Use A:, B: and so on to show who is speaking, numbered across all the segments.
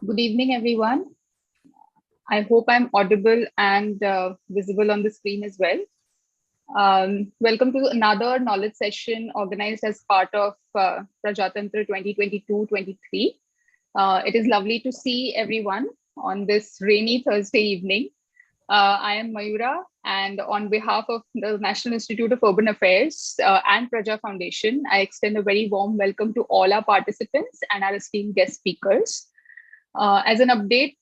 A: Good evening, everyone. I hope I'm audible and visible on the screen as well. Welcome to another knowledge session organized as part of Prajatantra 2022-23. It is lovely to see everyone on this rainy Thursday evening. I am Mayura, and on behalf of the National Institute of Urban Affairs and Praja Foundation, I extend a very warm welcome to all our participants and our esteemed guest speakers. As an update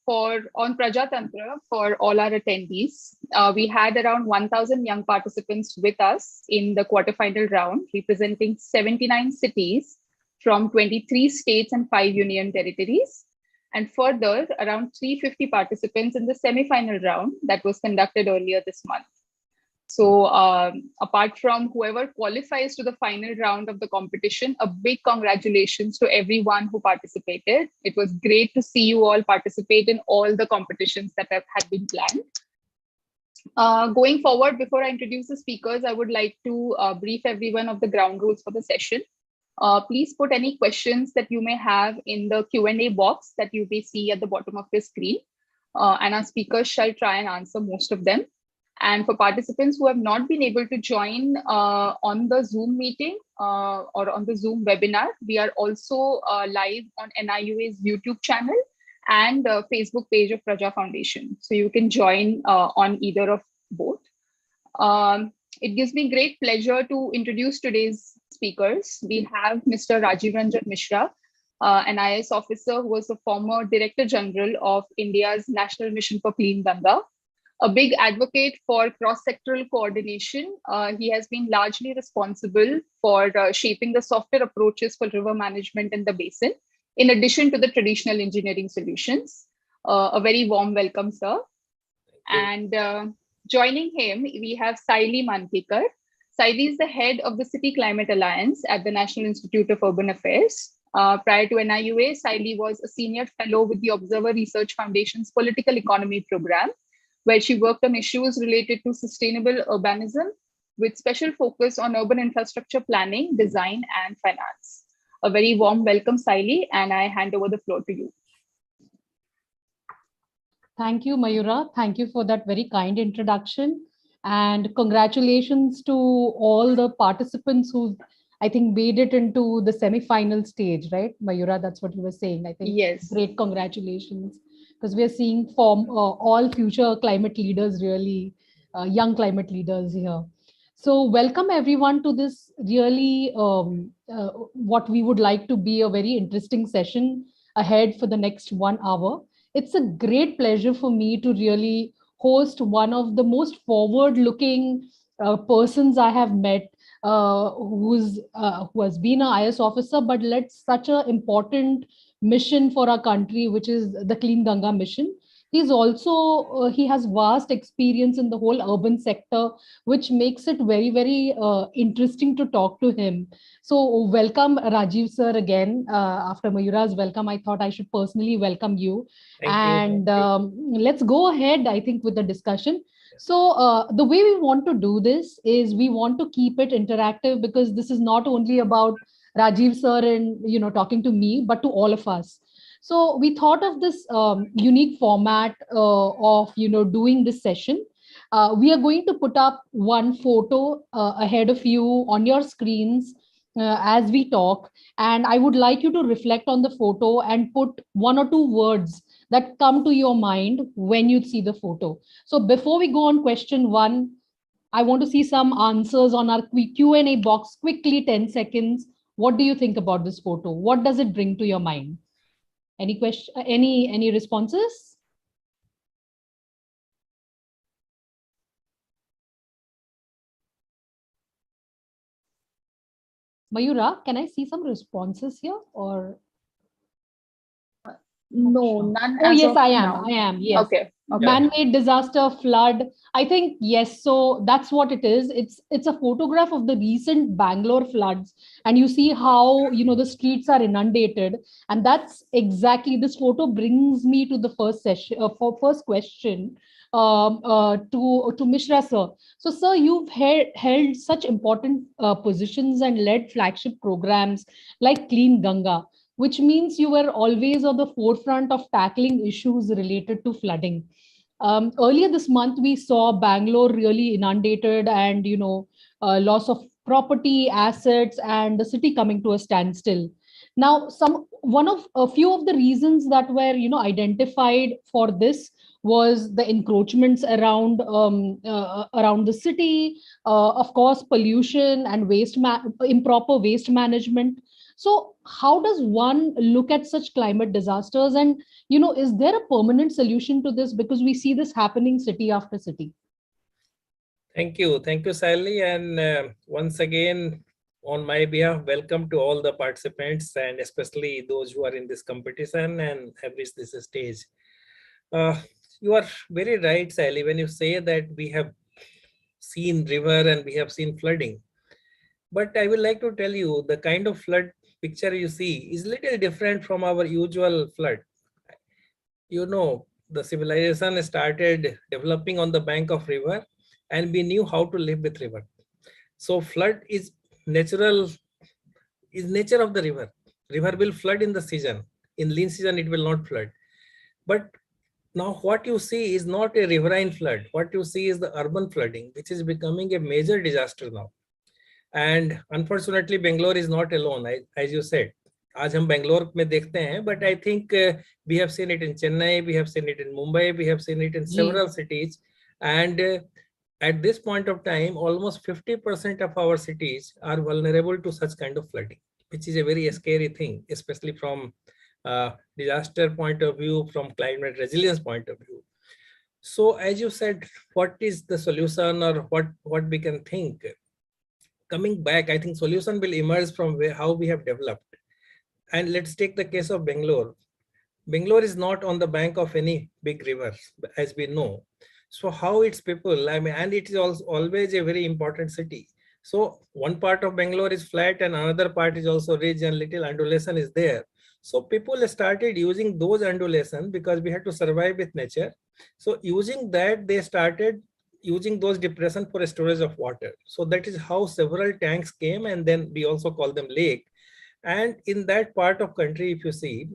A: on Prajatantra for all our attendees, we had around 1,000 young participants with us in the quarterfinal round, representing 79 cities from 23 states and 5 union territories. And further, around 350 participants in the semi-final round that was conducted earlier this month. So apart from whoever qualifies to the final round of the competition, a big congratulations to everyone who participated. It was great to see you all participate in all the competitions that had been planned. Going forward, before I introduce the speakers, I would like to brief everyone of the ground rules for the session. Please put any questions that you may have in the Q&A box that you may see at the bottom of your screen. And our speakers shall try and answer most of them. And for participants who have not been able to join on the Zoom meeting or on the Zoom webinar, we are also live on NIUA's YouTube channel and Facebook page of Praja Foundation. So you can join on either of both. It gives me great pleasure to introduce today's speakers. We have Mr. Rajiv Ranjan Mishra, an IAS officer who was the former Director General of India's National Mission for Clean Ganga. A big advocate for cross-sectoral coordination, he has been largely responsible for shaping the software approaches for river management in the basin, in addition to the traditional engineering solutions. A very warm welcome, sir. And joining him, we have Saili Mankekar. Saili is the head of the City Climate Alliance at the National Institute of Urban Affairs. Prior to NIUA, Saili was a senior fellow with the Observer Research Foundation's Political Economy program, where she worked on issues related to sustainable urbanism with special focus on urban infrastructure planning, design, and finance. A very warm welcome, Saili, and I hand over the floor to you.
B: Thank you, Mayura. Thank you for that very kind introduction. And congratulations to all the participants who, I think, made it into the semi-final stage, right? Mayura, that's what you were saying. I think.
A: Yes.
B: Great congratulations. Because we are seeing from all future climate leaders, really young climate leaders here. So welcome everyone to this really what we would like to be a very interesting session ahead for the next 1 hour. It's a great pleasure for me to really host one of the most forward-looking persons I have met, who has been an IAS officer, but led such an important mission for our country, which is the Clean Ganga mission. He's also, he has vast experience in the whole urban sector, which makes it very, very interesting to talk to him. So welcome Rajiv sir again. After Mayura's welcome, I thought I should personally welcome you. Thank you. Let's go ahead, I think, with the discussion. So the way we want to do this is we want to keep it interactive, because this is not only about Rajiv sir and talking to me, but to all of us. So we thought of this unique format of doing this session. We are going to put up one photo ahead of you on your screens as we talk, and I would like you to reflect on the photo and put 1 or 2 words that come to your mind when you see the photo. So before we go on question 1, I want to see some answers on our Q&A box quickly, 10 seconds. What do you think about this photo? What does it bring to your mind? Any question? Any responses? Mayura, can I see some responses here or?
A: No, none.
B: Oh, yes, I am. Yes.
A: Okay.
B: Man-made disaster, flood. I think, yes. So that's what it is. It's a photograph of the recent Bangalore floods. And you see how, the streets are inundated. And that's exactly, this photo brings me to the first session, first question to Mishra sir. So sir, you've held such important positions and led flagship programs like Clean Ganga. which means you were always on the forefront of tackling issues related to flooding. Earlier this month, we saw Bangalore really inundated, and loss of property, assets, and the city coming to a standstill. Now, one of a few of the reasons that were identified for this was the encroachments around the city, of course, pollution and improper waste management. So, how does one look at such climate disasters, and is there a permanent solution to this, because we see this happening city after city?
C: Thank you, Sally, and once again, on my behalf, welcome to all the participants, and especially those who are in this competition and have reached this stage. You are very right, Sally, when you say that we have seen river and we have seen flooding. But I would like to tell you, the kind of flood picture you see is little different from our usual flood. The civilization started developing on the bank of river, and we knew how to live with river. So flood is nature of the river. River will flood in the season. In lean season, it will not flood. But now what you see is not a riverine flood. What you see is the urban flooding, which is becoming a major disaster now. And unfortunately, Bangalore is not alone, as you said. आज हम बेंगलोर में देखते हैं, but I think we have seen it in Chennai, we have seen it in Mumbai, we have seen it in several cities. And at this point of time, almost 50% of our cities are vulnerable to such kind of flooding, which is a very scary thing, especially from disaster point of view, from climate resilience point of view. So as you said, what is the solution, or what we can think? Coming back, I think solution will emerge from how we have developed. And let's take the case of Bangalore. Bangalore is not on the bank of any big river, as we know. So how its people, and it is also always a very important city. So one part of Bangalore is flat and another part is also ridge, and little undulation is there. So people started using those undulations because we had to survive with nature. So using that, they started using those depressions for storage of water. So that is how several tanks came, and then we also call them lake. And in that part of country, if you see,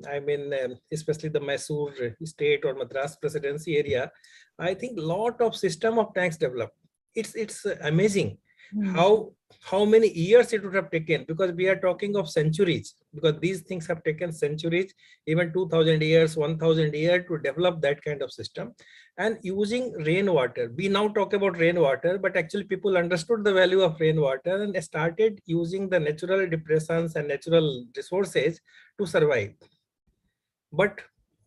C: especially the Mysore state or Madras presidency area, I think lot of system of tanks developed. It's amazing how many years it would have taken, because we are talking of centuries, because these things have taken centuries, even 2000 years, 1000 years to develop that kind of system. And using rainwater, we now talk about rainwater, but actually people understood the value of rainwater and started using the natural depressions and natural resources to survive. But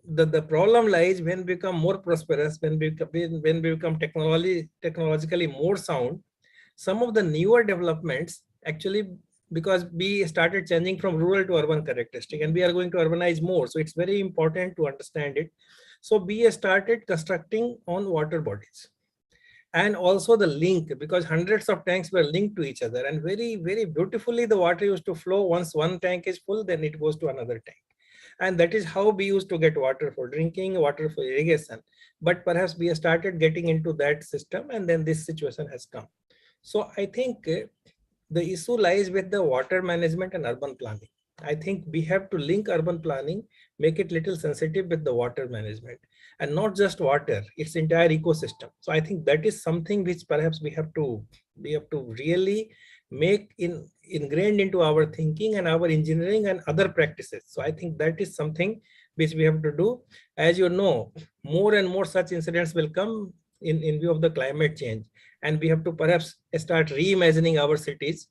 C: the problem lies when we become more prosperous, when we become technologically more sound. Some of the newer developments, actually, because we started changing from rural to urban characteristic, and we are going to urbanize more. So it's very important to understand it. So we started constructing on water bodies. And also the link, because hundreds of tanks were linked to each other, and very, very beautifully the water used to flow. Once one tank is full, then it goes to another tank. And that is how we used to get water for drinking, water for irrigation. But perhaps we started getting into that system, and then this situation has come. So I think the issue lies with the water management and urban planning. I think we have to link urban planning, make it little sensitive with the water management, and not just water, its entire ecosystem. So I think that is something which perhaps we have to really make ingrained into our thinking and our engineering and other practices. So I think that is something which we have to do. As you know, more and more such incidents will come in view of the climate change, and we have to perhaps start reimagining our cities.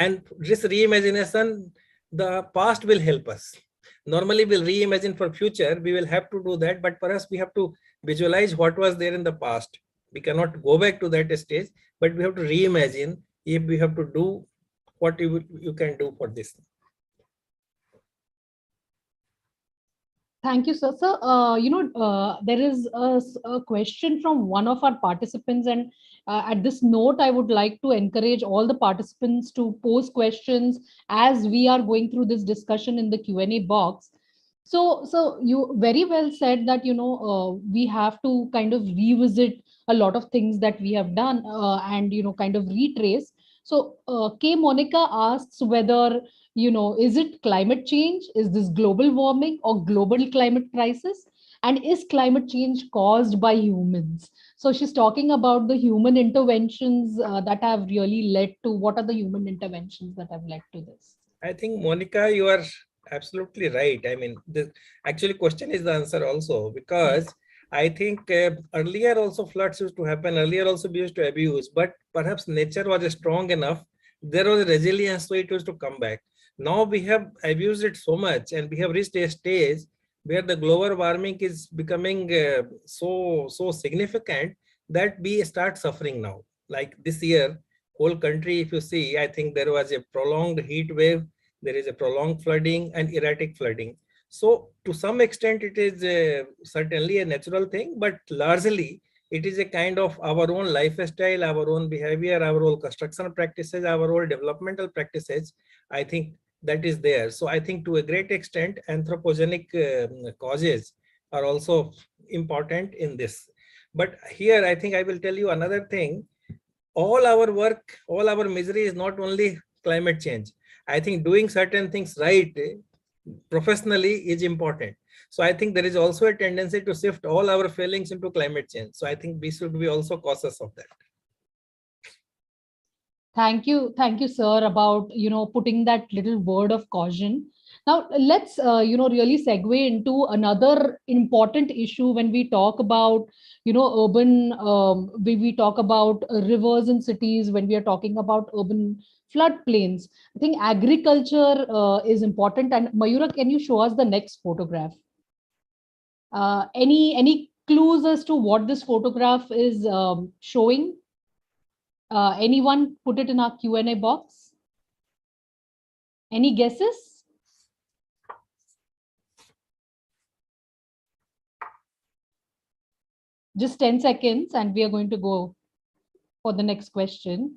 C: And this reimagination, the past will help us. Normally we'll reimagine for future, we will have to do that, but perhaps we have to visualize what was there in the past. We cannot go back to that stage, but we have to reimagine if we have to do what you can do for this.
B: Thank you, sir. Sir, there is a question from one of our participants, and at this note, I would like to encourage all the participants to pose questions as we are going through this discussion in the Q&A box. So you very well said that we have to kind of revisit a lot of things that we have done, and kind of retrace. So K Monica asks whether is it climate change? Is this global warming or global climate crisis? And is climate change caused by humans? So she's talking about the human interventions that have really led to, what are the human interventions that have led to this?
C: I think, Monica, you are absolutely right. I mean, the actually question is the answer also, because I think earlier also floods used to happen. Earlier also we used to abuse, but perhaps nature was strong enough. There was a resilience, so it used to come back. Now we have abused it so much, and we have reached a stage where the global warming is becoming so significant that we start suffering now. Like this year, whole country, if you see, I think there was a prolonged heat wave, there is a prolonged flooding and erratic flooding. So to some extent, it is certainly a natural thing, but largely it is a kind of our own lifestyle, our own behavior, our own construction practices, our own developmental practices. I think that is there. So I think to a great extent, anthropogenic causes are also important in this. But here, I think I will tell you another thing. All our work, all our misery is not only climate change. I think doing certain things right professionally is important. So I think there is also a tendency to shift all our failings into climate change. So I think we should be also cautious of that.
B: Thank you, sir, about putting that little word of caution. Now let's really segue into another important issue when we talk about urban. We talk about rivers and cities. When we are talking about urban floodplains, I think agriculture is important. And Mayura, can you show us the next photograph? Any clues as to what this photograph is showing? Anyone put it in our Q&A box? Any guesses? Just 10 seconds and we are going to go for the next question.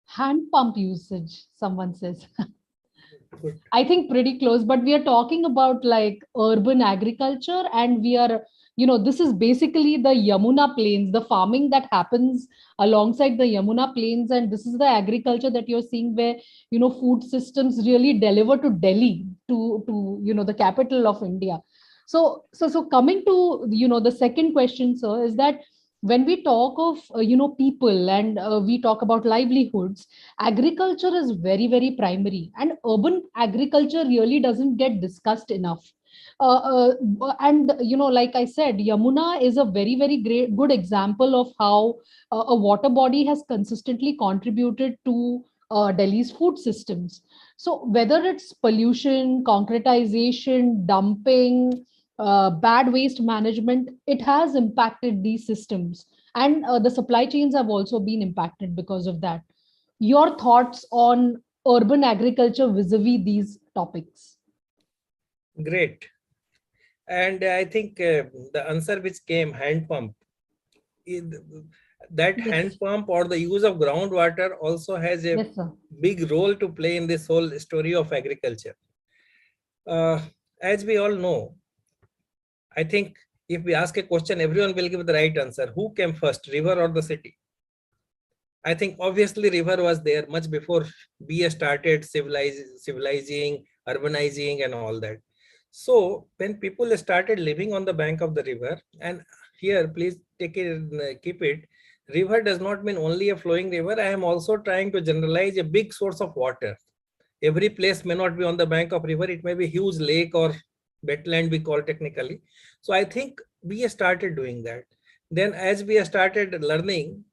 B: Hand pump usage, someone says. I think pretty close, but we are talking about like urban agriculture, and we are, this is basically the Yamuna plains, the farming that happens alongside the Yamuna plains. And this is the agriculture that you're seeing where, food systems really deliver to Delhi, to the capital of India. So coming to, the second question, sir, is that when we talk of people and we talk about livelihoods, agriculture is very, very primary, and urban agriculture really doesn't get discussed enough. And like I said, Yamuna is a very, very good example of how a water body has consistently contributed to Delhi's food systems. So whether it's pollution, concretization, dumping, bad waste management, it has impacted these systems. And the supply chains have also been impacted because of that. Your thoughts on urban agriculture vis-a-vis these topics?
C: Great. And I think the answer which came, hand pump, that
B: Yes.
C: hand pump or the use of groundwater also has a
B: Yes, sir.
C: big role to play in this whole story of agriculture. As we all know, I think if we ask a question, everyone will give the right answer. Who came first, river or the city? I think obviously river was there much before we started civilizing, urbanizing and all that. So when people started living on the bank of the river, and here please take it, keep it, river does not mean only a flowing river. I am also trying to generalize a big source of water. Every place may not be on the bank of river. It may be huge lake or wetland, we call technically. So I think we started doing that. Then as we started learning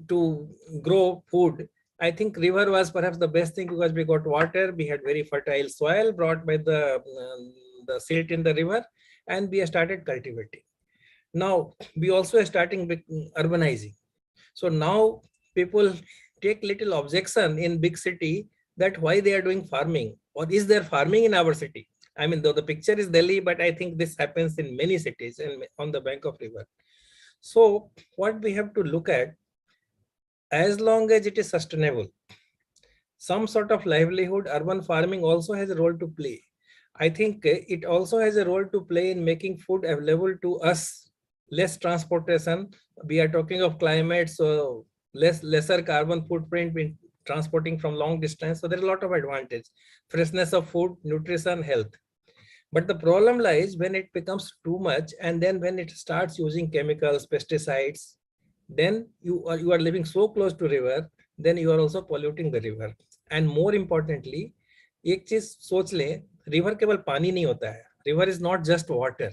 C: to grow food, I think river was perhaps the best thing because we got water. We had very fertile soil brought by the silt in the river, and we started cultivating. Now we also are starting with urbanizing. So now people take little objection in big city that why they are doing farming, or is there farming in our city? I mean, though the picture is Delhi, but I think this happens in many cities and on the bank of river. So what we have to look at, as long as it is sustainable, some sort of livelihood, urban farming also has a role to play. I think it also has a role to play in making food available to us less transportation. We are talking of climate, so lesser carbon footprint in transporting from long distance. So there is a lot of advantage. Freshness of food, nutrition, health. But the problem lies when it becomes too much, and then when it starts using chemicals, pesticides, then you are living so close to river, then you are also polluting the river. And more importantly, एक चीज सोच लें, river केवल पानी नहीं होता है. River is not just water.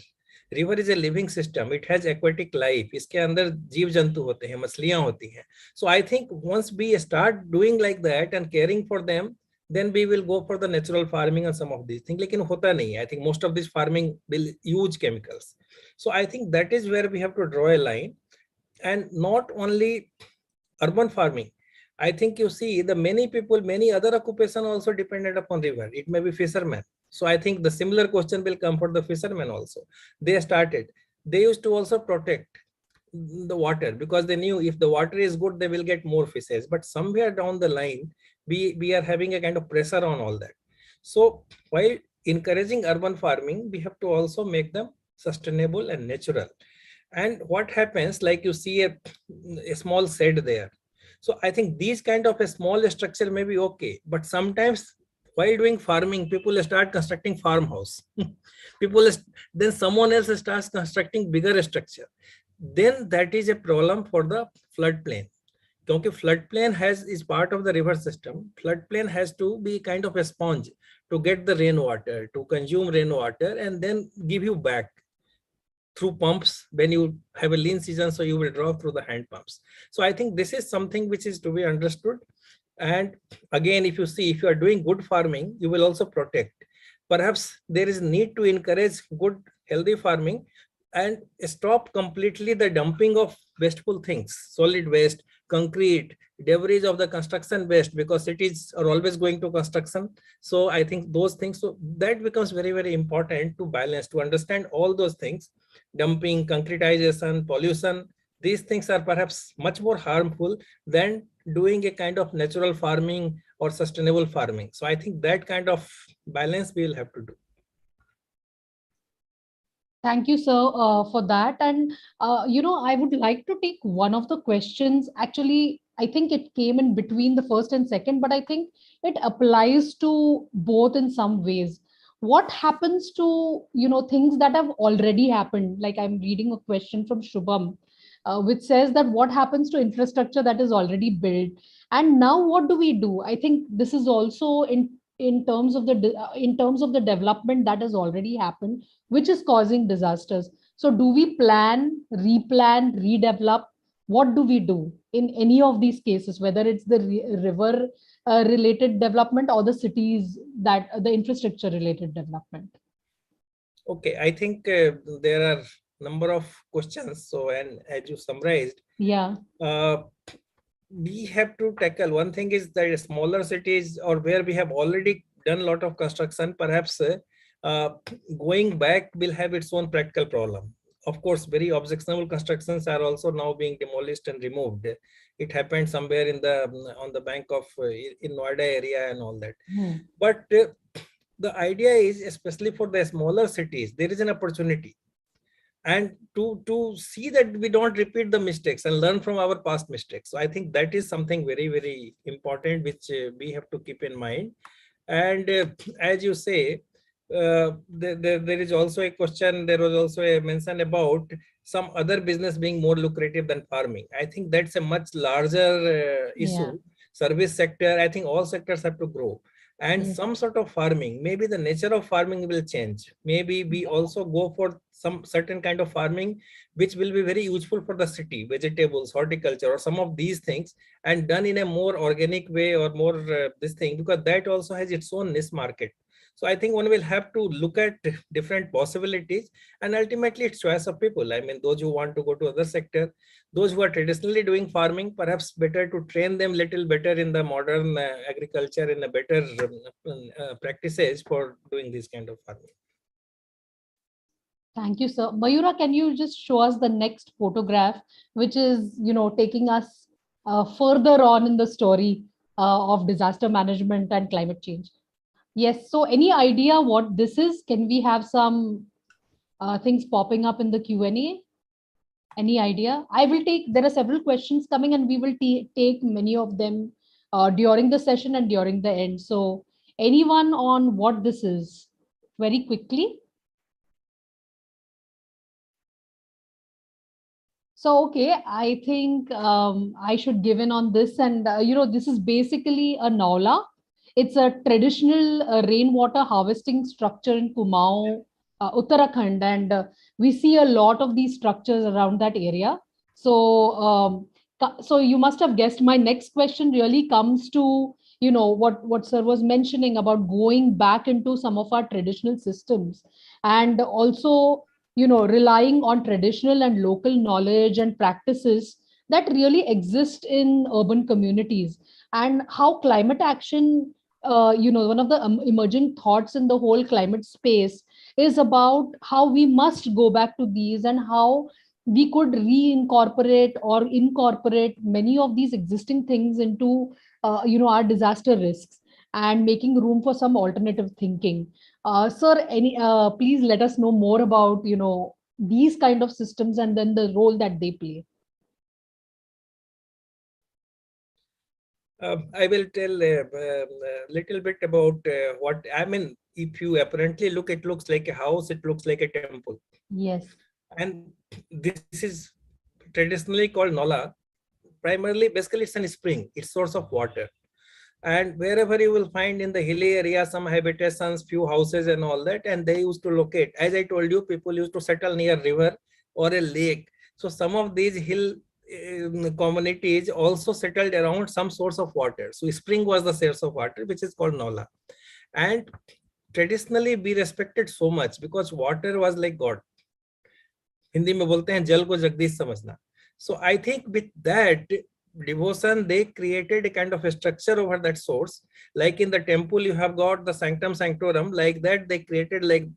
C: River is a living system. It has aquatic life. इसके अंदर जीव जंतु होते हैं, मछलियां होती हैं. So I think once we start doing like that and caring for them, then we will go for the natural farming and some of these things. लेकिन होता नहीं है. I think most of this farming will use chemicals. So I think that is where we have to draw a line. And not only urban farming. I think you see the many people, many other occupation also dependent upon river. It may be fishermen. So I think the similar question will come for the fishermen also. They started. They used to also protect the water because they knew if the water is good, they will get more fishes. But somewhere down the line, we are having a kind of pressure on all that. So while encouraging urban farming, we have to also make them sustainable and natural. And what happens, like you see a small shed there. So I think these kind of a small structure may be okay, but sometimes while doing farming, people start constructing farmhouse. Then someone else starts constructing bigger structure. Then that is a problem for the floodplain. Because floodplain is part of the river system. Floodplain has to be kind of a sponge to get the rainwater, to consume rainwater, and then give you back through pumps. When you have a lean season, so you will draw through the hand pumps. So I think this is something which is to be understood. And again, if you see, if you are doing good farming, you will also protect. Perhaps there is need to encourage good, healthy farming and stop completely the dumping of wasteful things, solid waste, concrete, debris of the construction waste, because cities are always going to construction. So I think those things, so that becomes very, very important to balance, to understand all those things. Dumping, concretization, pollution, these things are perhaps much more harmful than doing a kind of natural farming or sustainable farming. So I think that kind of balance we will have to do.
B: Thank you, sir, for that. And, I would like to take one of the questions. Actually, I think it came in between the first and second, but I think it applies to both in some ways. What happens to, things that have already happened? Like I'm reading a question from Shubham, which says that what happens to infrastructure that is already built? And now what do we do? I think this is also in terms of the development that has already happened, which is causing disasters. So do we plan, replan, redevelop? What do we do in any of these cases, whether it's the river related development or the cities, that the infrastructure related development?
C: Okay, I think there are number of questions. So, and as you summarized, we have to tackle. One thing is that smaller cities or where we have already done a lot of construction, perhaps going back will have its own practical problem. Of course, very objectionable constructions are also now being demolished and removed. It happened somewhere on the bank of in Noida area and all that. But the idea is, especially for the smaller cities, there is an opportunity. And to see that we don't repeat the mistakes and learn from our past mistakes. So I think that is something very, very important, which we have to keep in mind. And as you say, there is also a question, there was also a mention about some other business being more lucrative than farming. I think that's a much larger issue. Service sector, I think all sectors have to grow. And some sort of farming, maybe the nature of farming will change. Maybe we also go for some certain kind of farming, which will be very useful for the city, vegetables, horticulture, or some of these things, and done in a more organic way or more this thing, because that also has its own niche market. So I think one will have to look at different possibilities, and ultimately it's choice of people. I mean, those who want to go to other sector, those who are traditionally doing farming, perhaps better to train them little better in the modern agriculture, in a better practices for doing this kind of farming.
B: Thank you, sir. Mayura, can you just show us the next photograph, which is, taking us further on in the story of disaster management and climate change? Yes. So any idea what this is? Can we have some things popping up in the Q&A? Any idea? I will take, there are several questions coming and we will take many of them during the session and during the end. So anyone on what this is? Very quickly. So, okay, I think I should give in on this. And, this is basically a Naula. It's a traditional rainwater harvesting structure in Kumaon, Uttarakhand. And we see a lot of these structures around that area. So, so you must have guessed my next question really comes to, what Sir was mentioning about going back into some of our traditional systems, and also relying on traditional and local knowledge and practices that really exist in urban communities, and how climate action, one of the emerging thoughts in the whole climate space is about how we must go back to these, and how we could reincorporate or incorporate many of these existing things into our disaster risks, and making room for some alternative thinking. Sir, please let us know more about these kind of systems and then the role that they play.
C: I will tell a little bit about what I mean. If you apparently look, it looks like a house. It looks like a temple.
B: Yes.
C: And this is traditionally called Nola. Primarily, basically, it's a spring. It's source of water. And wherever you will find in the hilly area some habitations, few houses and all that, and they used to locate, as I told you, people used to settle near river or a lake. So some of these hill communities also settled around some source of water. So spring was the source of water, which is called Nola. And traditionally we respected so much because water was like God. Hindi में बोलते हैं जल को जगदीश समझना. So I think with that devotion, they created a kind of a structure over that source. Like in the temple, you have got the sanctum sanctorum. Like that, they created like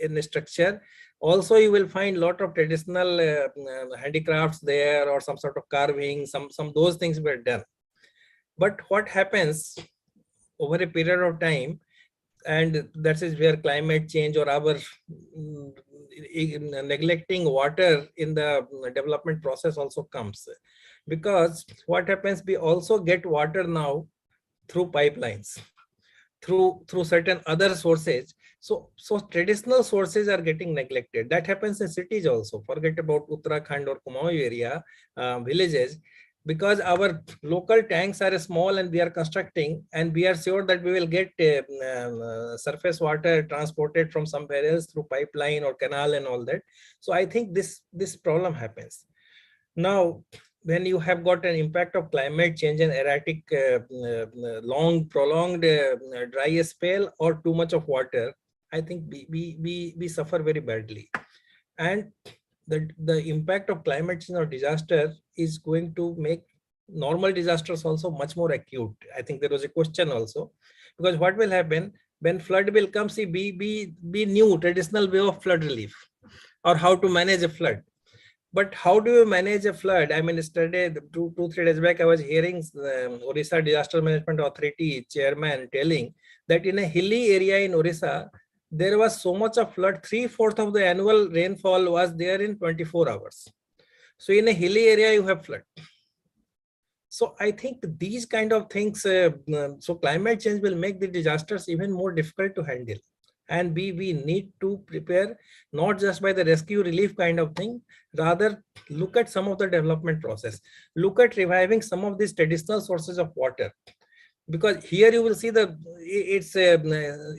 C: in a structure. Also, you will find a lot of traditional handicrafts there, or some sort of carving. Some those things were done. But what happens over a period of time, and that is where climate change or our neglecting water in the development process also comes. Because what happens, we also get water now through pipelines, through certain other sources. So traditional sources are getting neglected. That happens in cities also. Forget about Uttarakhand or Kumaon area villages, because our local tanks are small and we are constructing, and we are sure that we will get surface water transported from somewhere else through pipeline or canal and all that. So I think this problem happens. Now, when you have got an impact of climate change and erratic, long, prolonged dry spell or too much of water, I think we suffer very badly. And the impact of climate change or disaster is going to make normal disasters also much more acute. I think there was a question also, because what will happen when flood will come? See, we knew traditional way of flood relief or how to manage a flood. But how do you manage a flood? I mean, yesterday, 2-3 days back, I was hearing Orissa Disaster Management Authority chairman telling that in a hilly area in Orissa, there was so much of flood, 3/4 of the annual rainfall was there in 24 hours. So in a hilly area, you have flood. So I think these kind of things, so climate change will make the disasters even more difficult to handle. And we need to prepare not just by the rescue relief kind of thing, rather look at some of the development process, look at reviving some of these traditional sources of water. Because here you will see it's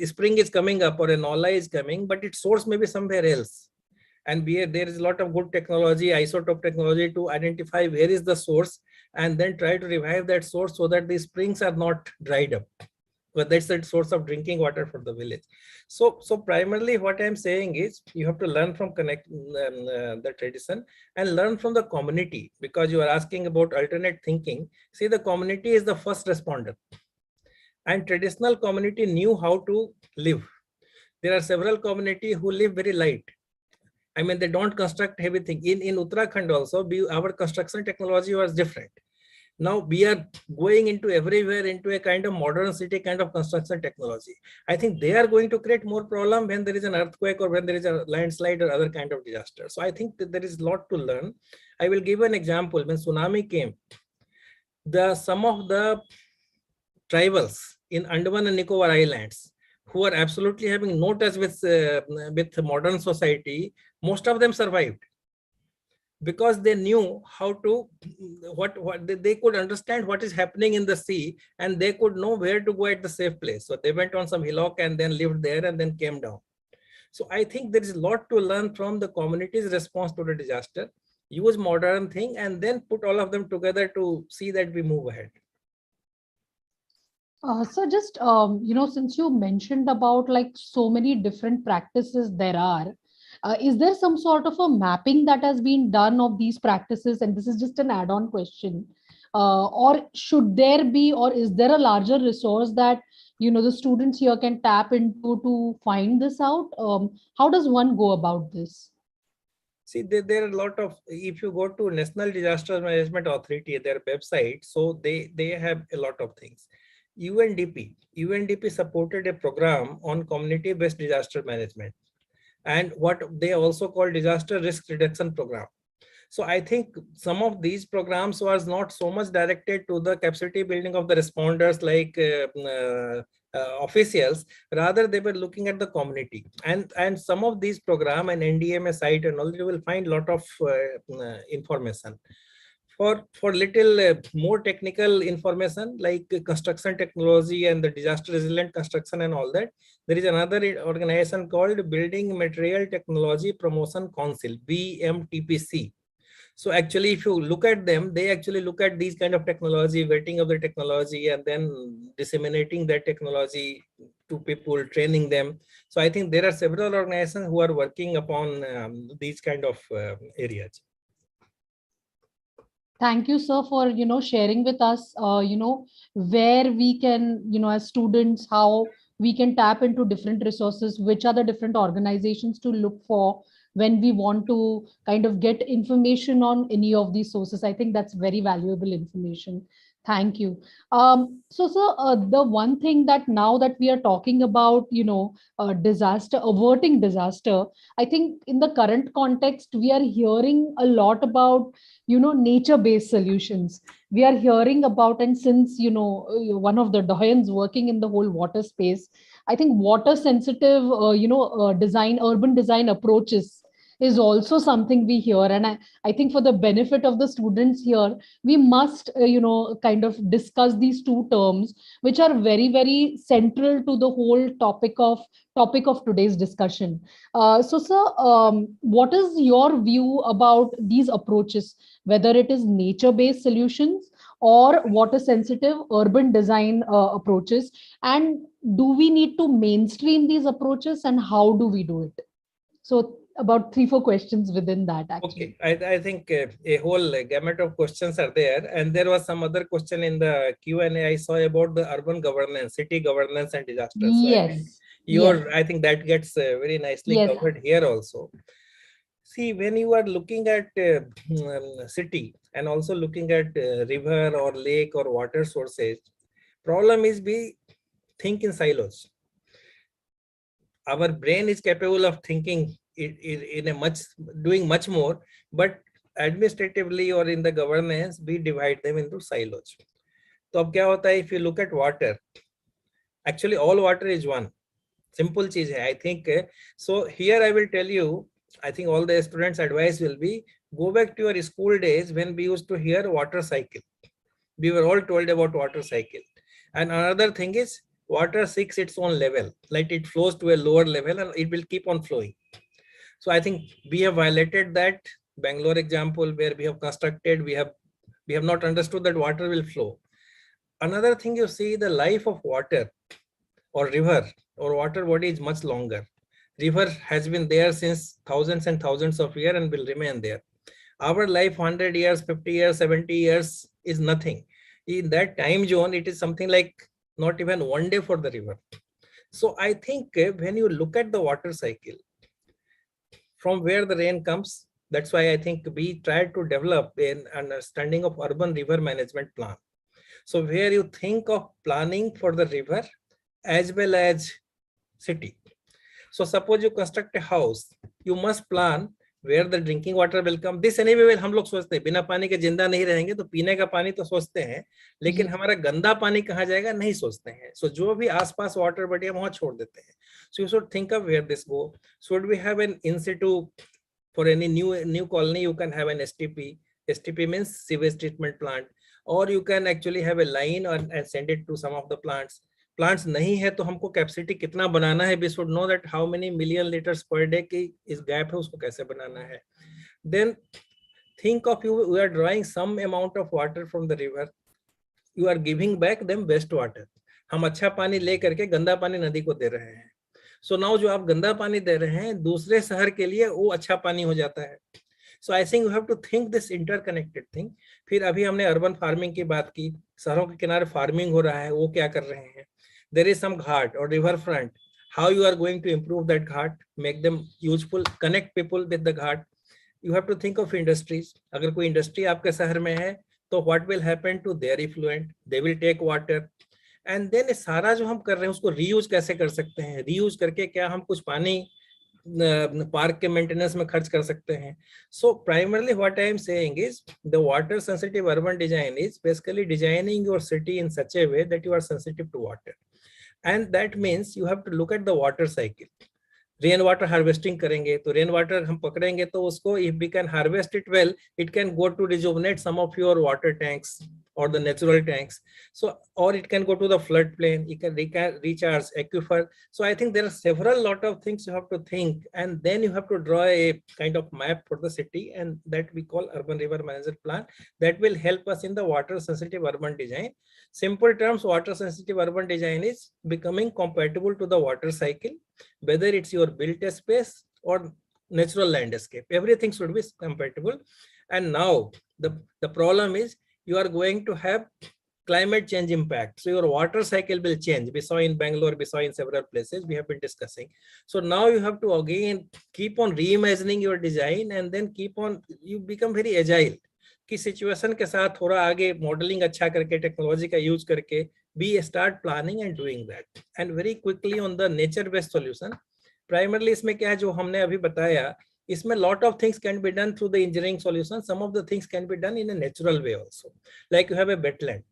C: spring is coming up or a Nola is coming, but its source may be somewhere else. And there is a lot of good technology, isotope technology, to identify where is the source and then try to revive that source so that the springs are not dried up. But that's the source of drinking water for the village. So primarily what I'm saying is you have to learn from the tradition and learn from the community, because you are asking about alternate thinking. See, the community is the first responder, and traditional community knew how to live. There are several communities who live very light. I mean, they don't construct heavy things. In Uttarakhand also, our construction technology was different. Now we are going into everywhere into a kind of modern city kind of construction technology. I think they are going to create more problem when there is an earthquake or when there is a landslide or other kind of disaster. So I think that there is a lot to learn. I will give an example. When tsunami came, some of the tribals in Andaman and Nicobar Islands who are absolutely having no touch with modern society, most of them survived because they knew how to what they could understand what is happening in the sea, and they could know where to go at the safe place. So they went on some hillock and then lived there and then came down. So I think there is a lot to learn from the community's response to the disaster. Use modern thing and then put all of them together to see that we move ahead.
B: So just since you mentioned about like so many different practices there are, is there some sort of a mapping that has been done of these practices? And this is just an add-on question. Or should there be, or is there a larger resource that the students here can tap into to find this out? How does one go about this?
C: See, there are a lot of, if you go to National Disaster Management Authority, their website, so they have a lot of things. UNDP supported a program on community-based disaster management, and what they also call disaster risk reduction program. So I think some of these programs was not so much directed to the capacity building of the responders like officials, rather they were looking at the community. And some of these program and NDMA site and all, you will find a lot of information. For little more technical information like construction technology and the disaster resilient construction and all that, there is another organization called Building Material Technology Promotion Council, BMTPC. So actually, if you look at them, they actually look at these kind of technology, vetting of the technology, and then disseminating that technology to people, training them. So I think there are several organizations who are working upon these kind of areas.
B: Thank you, sir, for sharing with us where we can as students, how we can tap into different resources, which are the different organizations to look for when we want to kind of get information on any of these sources. I think that's very valuable information. Thank you. So sir, the one thing that now that we are talking about disaster, averting disaster, I think in the current context we are hearing a lot about nature based solutions. We are hearing about, and since one of the doyens working in the whole water space, I think water sensitive design, urban design approaches is also something we hear. And I think for the benefit of the students here, we must kind of discuss these two terms, which are very very central to the whole topic of today's discussion. So sir, what is your view about these approaches, whether it is nature-based solutions or water-sensitive urban design approaches? And do we need to mainstream these approaches, and how do we do it? So about 3-4 questions within that, actually.
C: Okay, I think a whole gamut of questions are there. And there was some other question in the Q&A I saw about the urban governance, city governance and disasters.
B: Yes.
C: So I think that gets very nicely covered here also. See, when you are looking at city and also looking at river or lake or water sources, problem is we think in silos. Our brain is capable of thinking in a doing much more, but administratively or in the governance, we divide them into silos. So ab kya hota hai, if you look at water, actually all water is one. Simple cheez hai, I think. So here I will tell you, I think all the students' advice will be, go back to your school days when we used to hear water cycle. We were all told about water cycle. And another thing is, water seeks its own level, like it flows to a lower level and it will keep on flowing. So I think we have violated that Bangalore example where we have constructed, we have not understood that water will flow. Another thing, you see, the life of water or river or water body is much longer. River has been there since thousands and thousands of years and will remain there. Our life, 100 years, 50 years, 70 years is nothing. In that time zone, it is something like not even one day for the river. So I think when you look at the water cycle, from where the rain comes, That's why I think we tried to develop an understanding of urban river management plan. So where you think of planning for the river as well as city. So suppose you construct a house, you must plan where the drinking water will come. This anyway will हम लोग सोचते हैं बिना पानी के जिंदा नहीं रहेंगे, तो पीने का पानी तो सोचते हैं, लेकिन हमारा गंदा पानी कहाँ जाएगा नहीं सोचते हैं. So जो भी आसपास वाटर बॉडी है वहाँ छोड़ देते हैं. So you should think of where this go. Should we have an in situ for any new colony? You can have an STP. STP means sewage treatment plant, or you can actually have a line and send it to some of the plants. Plants नहीं है तो हमको capacity कितना बनाना है, we should know that how many million litres per day की इस gap है, उसको कैसे बनाना है. Then think of you are drawing some amount of water from the river, you are giving back them waste water. हम अच्छा पानी ले करके गंदा पानी नदी को दे रहे हैं. सो नाउ जो आप गंदा पानी दे रहे हैं दूसरे शहर के लिए वो अच्छा पानी हो जाता है. So I think you have to think this interconnected thing. फिर अभी हमने अर्बन फार्मिंग की बात की, शहरों के किनारे फार्मिंग हो रहा है, वो क्या कर रहे हैं. There is some ghat or river front. How you are going to improve that ghat, make them useful, connect people with the ghat. You have to think of industries. अगर कोई industry आपके शहर में है, तो what will happen to their effluent? They will take water. And then सारा जो हम कर रहे हैं उसको reuse कैसे कर सकते हैं? Reuse करके क्या हम कुछ पानी पार्क के मेंटेनेंस में खर्च कर सकते हैं. So primarily what I am saying is the water sensitive urban design is basically designing your city in such a way that you are sensitive to water. And that means you have to look at the water cycle. Rain water harvesting करेंगे तो rain water हम पकड़ेंगे तो उसको if we can harvest it well, it can go to rejuvenate some of your water tanks or the natural tanks. So, or it can go to the flood plain, it can recharge aquifer. So I think there are several lot of things you have to think, and then you have to draw a kind of map for the city, and that we call urban river management plan. That will help us in the water sensitive urban design. Simple terms, water sensitive urban design is becoming compatible to the water cycle, whether it's your built space or natural landscape. Everything should be compatible. And now the problem is you are going to have climate change impact. So your water cycle will change. We saw in Bangalore, we saw in several places, we have been discussing. So now you have to again keep on reimagining your design, and then keep on, you become very agile. कि situation के साथ थोड़ा आगे modelling अच्छा करके technology का use करके we start planning and doing that. And very quickly on the nature based solution, primarily इसमें क्या है जो हमने अभी बताया, इसमें lot of things can be done through the engineering solution. Some of the things can be done in a natural way also. Like you have a wetland,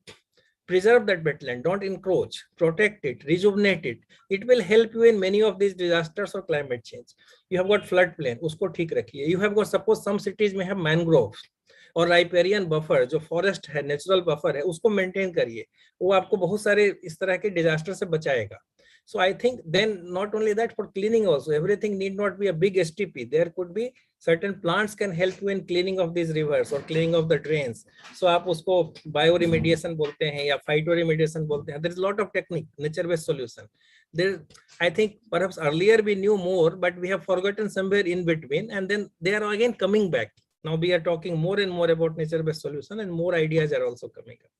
C: preserve that wetland, don't encroach, protect it, rejuvenate it. It will help you in many of these disasters or climate change. You have got flood plain, उसको ठीक रखिए. You have got, suppose some cities may have mangroves और riparian buffer, जो forest है, natural buffer है, उसको maintain करिए. वो आपको बहुत सारे इस तरह के डिजास्टर से बचाएगा. So I think then not only that, for cleaning also, everything need not be a big STP. There could be certain plants can help you in cleaning of these rivers or cleaning of the drains. So आप उसको bioremediation बोलते हैं या phytoremediation बोलते हैं. There is a lot of technique, nature-based solution. There, I think perhaps earlier we knew more, but we have forgotten somewhere in between, and then they are again coming back. Now we are talking more and more about nature-based solution, and more ideas are also coming up.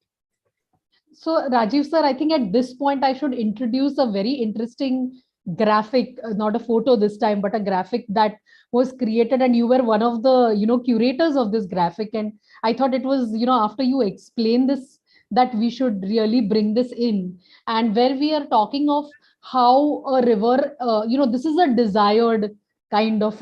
B: So Rajiv sir, I think at this point I should introduce a very interesting graphic, not a photo this time, but a graphic that was created, and you were one of the curators of this graphic. And I thought it was after you explain this that we should really bring this in, and where we are talking of how a river, this is a desired kind of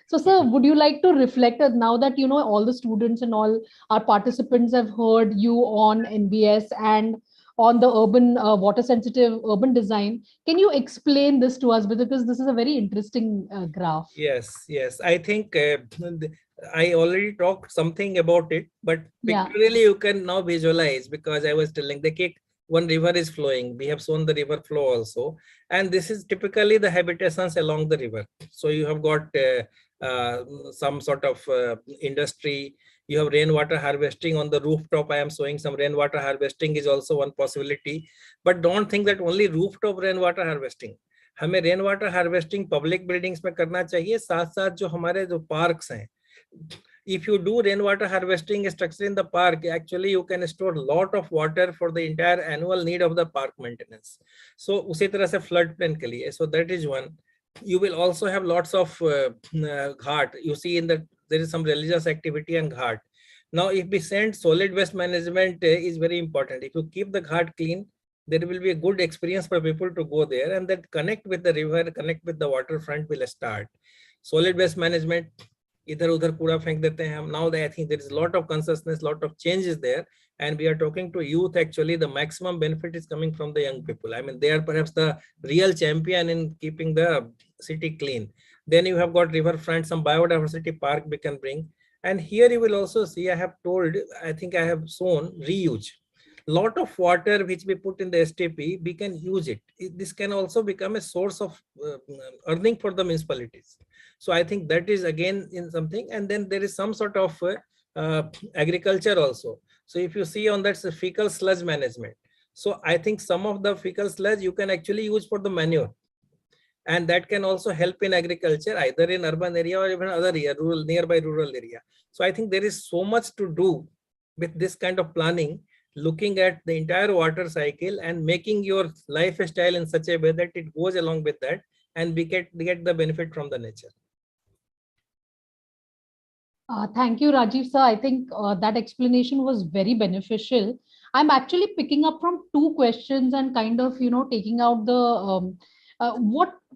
B: so sir, would you like to reflect now that all the students and all our participants have heard you on NBS and on the urban water sensitive urban design? Can you explain this to us, because this is a very interesting graph?
C: Yes, I think I already talked something about it, but pictorially you can now visualize, because I was telling the cake, one river is flowing. We have shown the river flow also, and this is typically the habitations along the river. So you have got some sort of industry. You have rainwater harvesting on the rooftop. I am showing some rainwater harvesting is also one possibility, but don't think that only rooftop rainwater harvesting. हमें rainwater harvesting public buildings में करना चाहिए, साथ साथ जो हमारे जो parks हैं. If you do rainwater harvesting structure in the park, actually you can store a lot of water for the entire annual need of the park maintenance. So उसी तरह से flood plain के लिए. So that is one. You will also have lots of ghat. You see in the there is some religious activity and ghat. Now, if we send solid waste management is very important. If you keep the ghat clean, there will be a good experience for people to go there, and that connect with the river, connect with the waterfront will start. Solid waste management, इधर उधर कूड़ा फेंक देते हैं हम. Now I think there is a lot of consciousness, lot of changes there, and we are talking to youth. Actually, the maximum benefit is coming from the young people. I mean, they are perhaps the real champion in keeping the city clean. Then you have got riverfront, some biodiversity park we can bring. And here you will also see, I have told, I think I have shown reuse. Lot of water which we put in the STP, we can use it. This can also become a source of earning for the municipalities. So I think that is again in something. And then there is some sort of agriculture also. So if you see on that, fecal sludge management. So I think some of the fecal sludge you can actually use for the manure. And that can also help in agriculture, either in urban area or even other area, rural, nearby rural area. So I think there is so much to do with this kind of planning, looking at the entire water cycle and making your lifestyle in such a way that it goes along with that, and we get the benefit from the nature.
B: Thank you, Rajiv sir. I think that explanation was very beneficial. I'm actually picking up from two questions and kind of, taking out the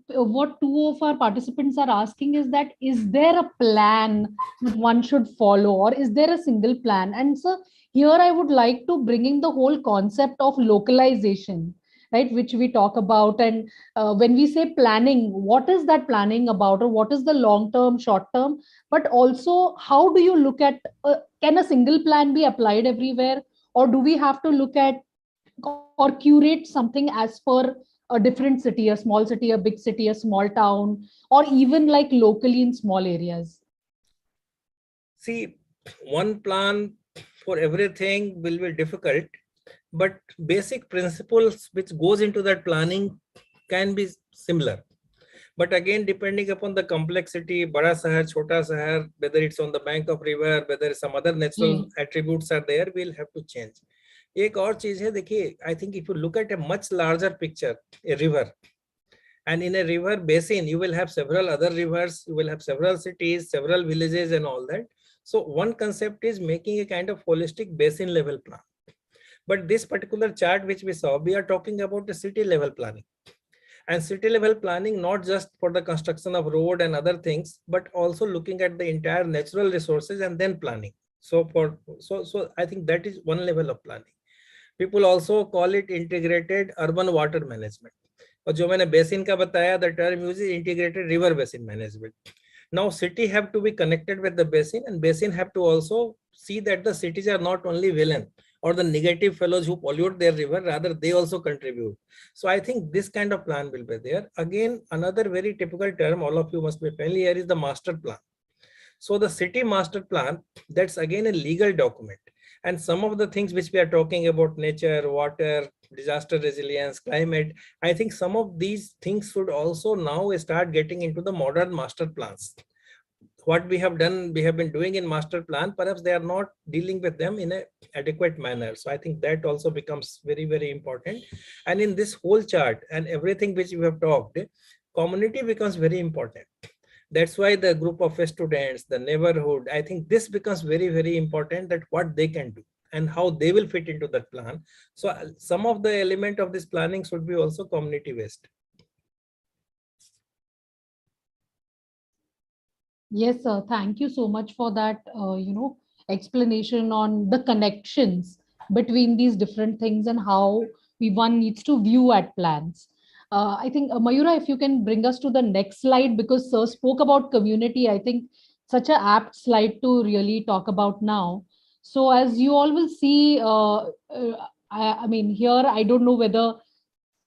B: what two of our participants are asking is that, is there a plan that one should follow, or is there a single plan? And so here I would like to bring in the whole concept of localization, right, which we talk about. And when we say planning, what is that planning about, or what is the long term, short term? But also, how do you look at, can a single plan be applied everywhere, or do we have to look at or curate something as per a different city, a small city, a big city, a small town, or even like locally in small areas?
C: See, one plan for everything will be difficult, but basic principles which goes into that planning can be similar. But again, depending upon the complexity, bada shahar, chota shahar, whether it's on the bank of river, whether some other natural attributes are there, we'll have to change. एक और चीज है, देखिए, I think if you look at a much larger picture, a river, and in a river basin, you will have several other rivers, you will have several cities, several villages and all that. So one concept is making a kind of holistic basin level plan. But this particular chart which we saw, we are talking about the city level planning. And city level planning, not just for the construction of road and other things, but also looking at the entire natural resources and then planning. So I think that is one level of planning. People also call it integrated urban water management. और जो मैंने basin का बताया, the term uses integrated river basin management. Now city have to be connected with the basin, and basin have to also see that the cities are not only villain or the negative fellows who pollute their river, rather they also contribute. So I think this kind of plan will be there. Again, another very typical term, all of you must be familiar, is the master plan. So the city master plan, that's again a legal document. And some of the things which we are talking about, nature, water, disaster resilience, climate, I think some of these things should also now start getting into the modern master plans. What we have done, we have been doing in master plan, perhaps they are not dealing with them in an adequate manner. So I think that also becomes very, very important. And in this whole chart and everything which we have talked, community becomes very important. That's why the group of students, the neighborhood, I think this becomes very, very important, that what they can do and how they will fit into that plan. So some of the element of this planning should be also community based.
B: Yes, sir. Thank you so much for that, explanation on the connections between these different things and how one needs to view at plans. I think, Mayura, if you can bring us to the next slide, because sir spoke about community. I think such an apt slide to really talk about now. So as you all will see, I mean, here, I don't know whether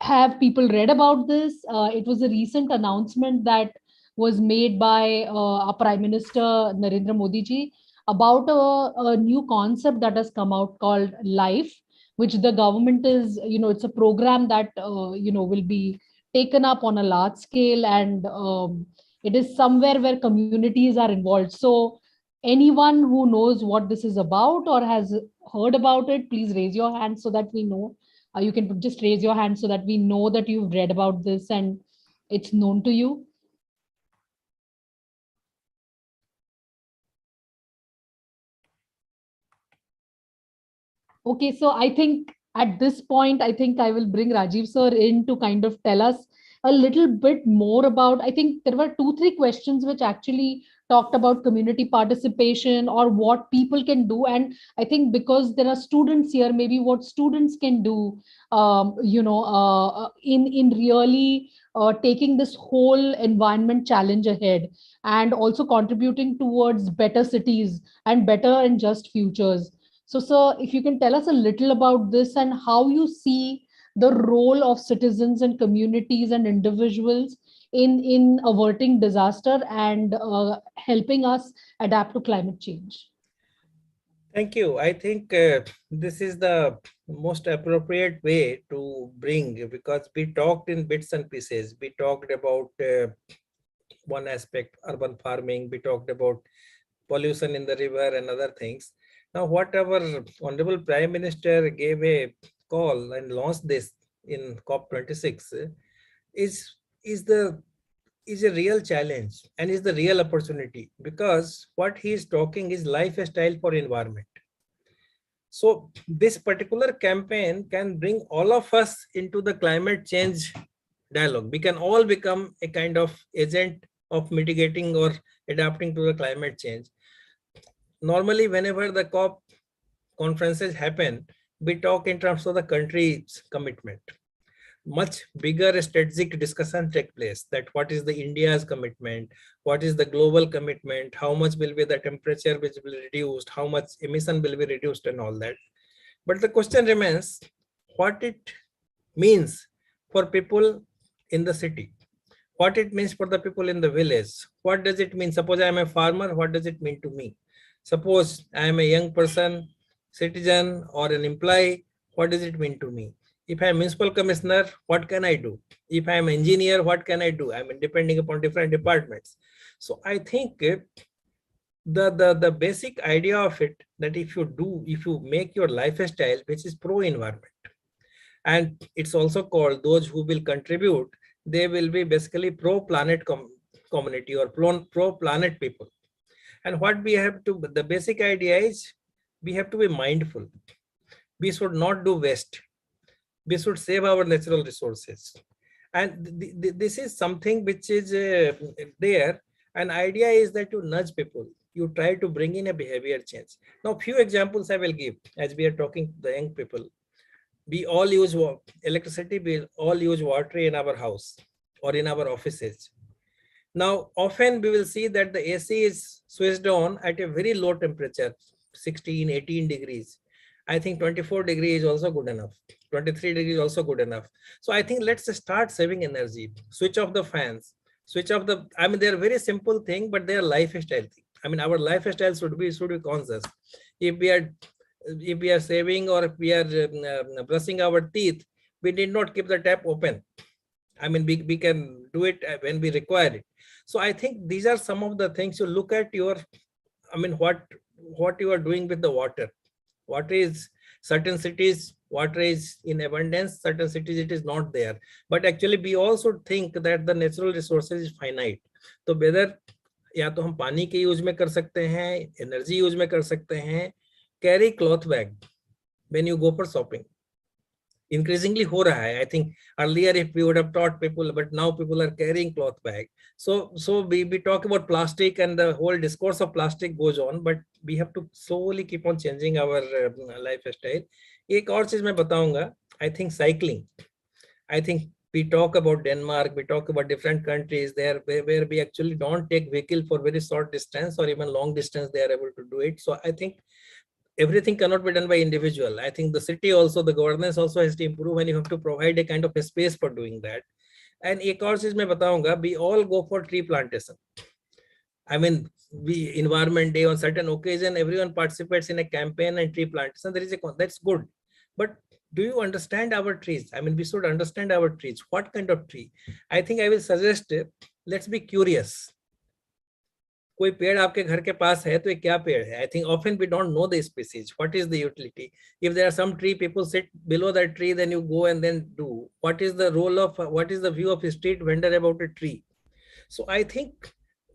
B: have people read about this. It was a recent announcement that was made by our Prime Minister Narendra Modi ji about a new concept that has come out called LIFE, which the government is, it's a program that, will be taken up on a large scale, and it is somewhere where communities are involved. So anyone who knows what this is about or has heard about it, please raise your hand so that we know. You can just raise your hand so that we know that you've read about this and it's known to you. Okay, so I think at this point, I think I will bring Rajiv sir in to kind of tell us a little bit more about. I think there were two, three questions which actually talked about community participation or what people can do. And I think because there are students here, maybe what students can do, in really taking this whole environment challenge ahead and also contributing towards better cities and better and just futures. So, sir, if you can tell us a little about this and how you see the role of citizens and communities and individuals in averting disaster and helping us adapt to climate change.
C: Thank you. I think this is the most appropriate way to bring, because we talked in bits and pieces. We talked about one aspect, urban farming. We talked about pollution in the river and other things. Now, what our Honorable Prime Minister gave a call and launched this in COP26 is is the is a real challenge and is the real opportunity, because what he is talking is lifestyle for environment. So this particular campaign can bring all of us into the climate change dialogue. We can all become a kind of agent of mitigating or adapting to the climate change. Normally, whenever the COP conferences happen, we talk in terms of the country's commitment. Much bigger strategic discussion take place, that what is the India's commitment, what is the global commitment, how much will be the temperature which will be reduced, how much emission will be reduced and all that. But the question remains, what it means for people in the city, what it means for the people in the village. What does it mean? Suppose I am a farmer, what does it mean to me? Suppose I am a young person, citizen or an employee, what does it mean to me? If I am municipal commissioner, what can I do? If I am engineer, what can I do? I mean, depending upon different departments. So I think the basic idea of it, that if you make your lifestyle which is pro environment, and it's also called those who will contribute, they will be basically pro planet community or pro planet people. And what we have to, the basic idea is, we have to be mindful. We should not do waste. We should save our natural resources. And this is something which is there. An idea is that you nudge people, you try to bring in a behavior change. Now, few examples I will give as we are talking to the young people. We all use electricity, we all use water in our house or in our offices. Now, often we will see that the AC is switched on at a very low temperature, 16, 18 degrees. I think 24 degrees is also good enough. 23 degrees is also good enough. So I think let's start saving energy. Switch off the fans, switch off the, I mean, they're very simple thing, but they are lifestyle thing. I mean, our lifestyle should be conscious. If we are saving, or if we are brushing our teeth, we need not keep the tap open. I mean, we can do it when we require it. So I think these are some of the things. You look at your, I mean, what you are doing with the water. Water is, certain cities, water is in abundance, certain cities it is not there. But actually we also think that the natural resources is finite. So whether या तो हम पानी के use में कर सकते हैं, energy use में कर सकते हैं, carry cloth bag when you go for shopping. Increasingly ho raha hai. I think earlier if we would have taught people, but now people are carrying cloth bag. So we talk about plastic and the whole discourse of plastic goes on, but we have to slowly keep on changing our lifestyle. एक और चीज मैं बताऊंगा, I think cycling. I think we talk about Denmark, we talk about different countries there where we actually don't take vehicle for very short distance or even long distance, they are able to do it. So I think everything cannot be done by individual. I think the city also, the governance also has to improve, and you have to provide a kind of a space for doing that. And एक और चीज मैं बताऊंगा, we all go for tree plantation. I mean, we Environment Day, on certain occasion, everyone participates in a campaign and tree plantation. There is that's good. But do you understand our trees? I mean, we should understand our trees. What kind of tree? I think I will suggest, let's be curious. कोई पेड़ आपके घर के पास है तो ये क्या पेड़ है? I think often we don't know the species. What is the utility? If there are some tree, people sit below that tree, then you go and then do. What is the role of, what is the view of a street vendor about a tree? So I think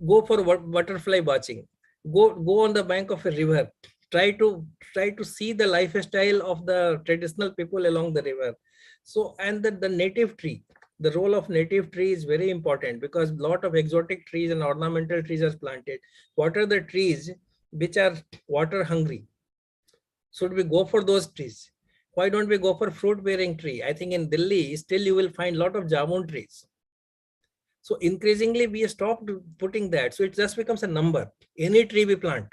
C: go for butterfly watching. Go on the bank of a river. try to see the lifestyle of the traditional people along the river. So, and the native tree, the role of native tree is very important, because a lot of exotic trees and ornamental trees are planted. What are the trees which are water hungry? Should we go for those trees? Why don't we go for fruit bearing tree? I think in Delhi still you will find a lot of jamun trees. So increasingly we stopped putting that. So it just becomes a number. Any tree we plant.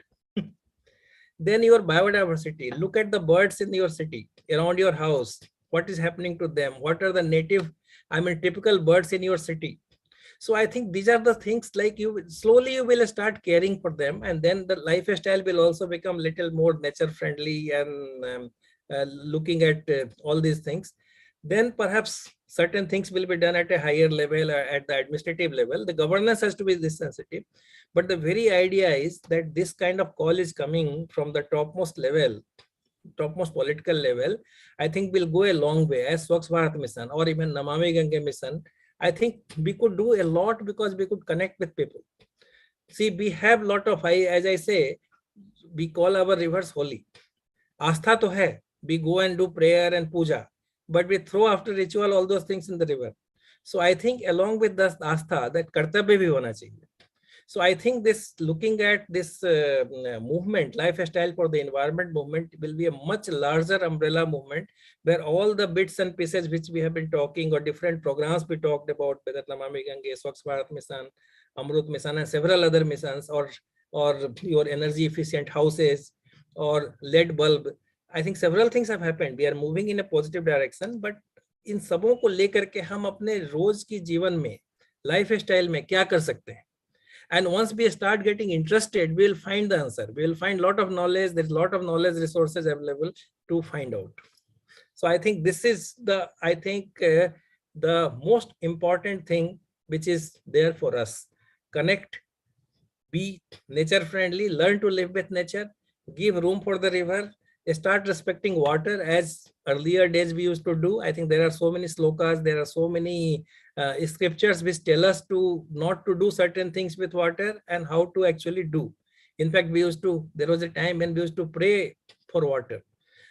C: Then your biodiversity. Look at the birds in your city, around your house. What is happening to them? What are the native, typical birds in your city? So I think these are the things, like you slowly you will start caring for them, and then the lifestyle will also become little more nature friendly and looking at all these things. Then perhaps certain things will be done at a higher level, at the administrative level. The governance has to be this sensitive. But the very idea is that this kind of call is coming from the topmost level, topmost political level. I think will go a long way, as Swachh Bharat Mission or even Namami Gange Mission. I think we could do a lot because we could connect with people. See, we have lot of, as I say, we call our rivers holy. Astha to hai. We go and do prayer and puja, but we throw after ritual all those things in the river. So I think along with the astha, that kartabya bhi hona chahiye. So I think this, looking at this movement, lifestyle for the environment movement, will be a much larger umbrella movement, where all the bits and pieces which we have been talking, or different programs we talked about, whether Namami Gange, Swachh Bharat Mission, Amrut Mission, and several other missions, or your energy efficient houses, or LED bulb. I think several things have happened. We are moving in a positive direction, but इन सबों को लेकर के हम अपने रोज की जीवन में, life style में क्या कर सकते हैं? And once we start getting interested, we will find the answer. We will find a lot of knowledge. There's a lot of knowledge resources available to find out. So I think this is the most important thing which is there for us. Connect, be nature friendly, learn to live with nature, give room for the river, start respecting water as earlier days we used to do. I think there are so many slokas, there are so many scriptures which tell us to not to do certain things with water and how to actually do. In fact, there was a time when we used to pray for water.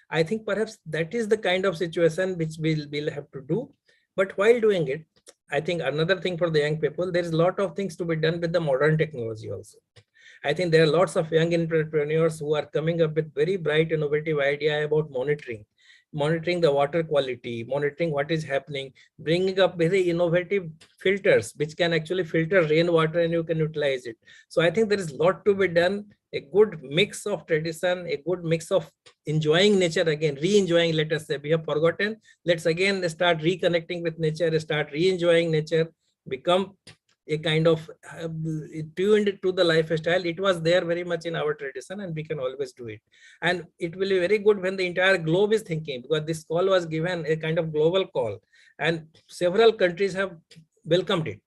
C: I think perhaps that is the kind of situation which we'll have to do. But while doing it, I think another thing for the young people, there is a lot of things to be done with the modern technology also. I think there are lots of young entrepreneurs who are coming up with very bright, innovative idea about monitoring the water quality, monitoring what is happening, bringing up very innovative filters which can actually filter rainwater and you can utilize it. So I think there is a lot to be done, a good mix of tradition, a good mix of enjoying nature again, re-enjoying, let us say. We have forgotten. Let's again start reconnecting with nature, start re-enjoying nature, become a kind of tuned to the lifestyle. It was there very much in our tradition and we can always do it. And it will be very good when the entire globe is thinking, because this call was given a kind of global call and several countries have welcomed it.